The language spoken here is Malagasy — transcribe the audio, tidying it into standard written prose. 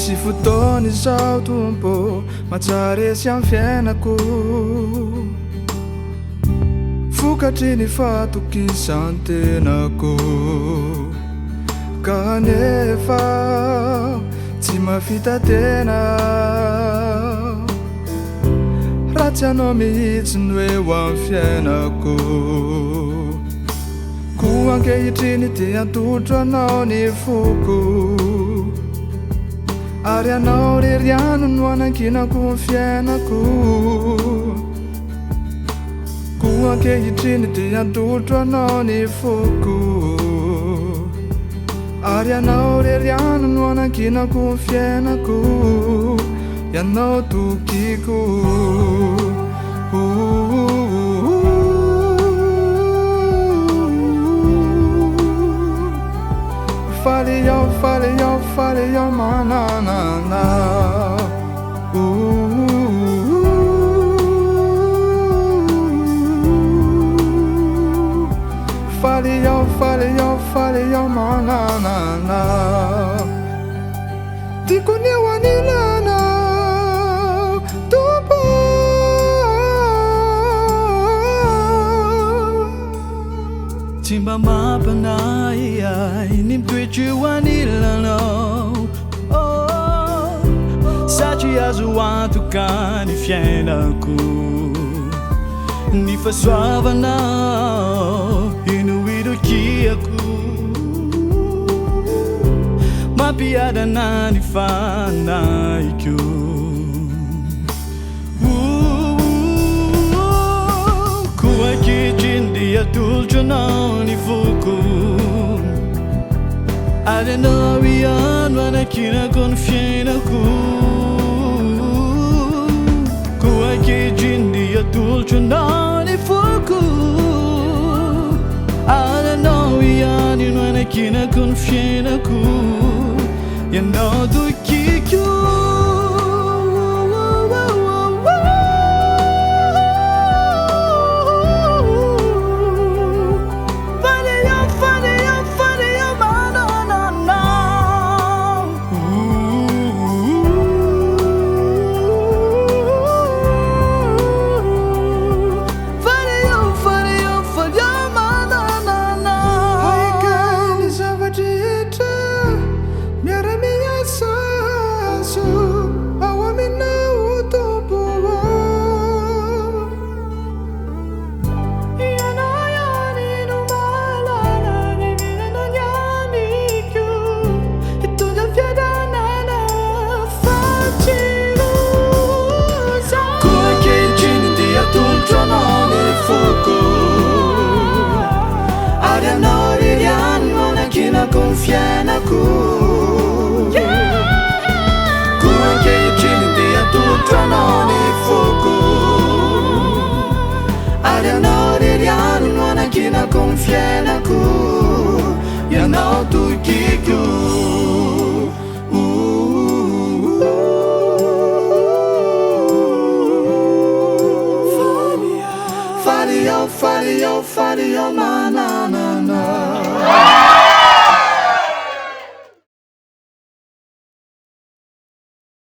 Misy fotoana izao tompo mahatsaretsy amin'ny fiainako, vokatry ny fatokisantena-ko, kanefa tsy mahavita tena raha tsy anao mihitsy ny hoe ho amin'ny fiainako. Ko ankehitriny dia atolotro anao ny foko, ary anao reriano no anankinako ny fiainako. Ko ankehitriny dia atolotro anao ny foko, ary anao reriano no anankinako ny fiainako. Ianao tokiko, faly iaho mananana. Faly iaho mananana. Tiako ny eo anilana tompo, tsy mba mampanay ay ny mitoetry eo anilanao, satria azo antoka ny fiainako, ny fahasoavanao ino idokiako, mampiadana ny fanaiko. Ko ankehitriny dia atolotro anao ny foko, ary anao ihany anakinako ny fiainako. Ko ankehitriny dia atolotro anao ny foko, ary anao ihany no anakinako ny fiainako. Ianao tokiko, con fianako. Ko ankehitriny dia atolotro anao ny foko, ary anao reriano no anakinako ny fiainako. Ianao tokiko, faly iaho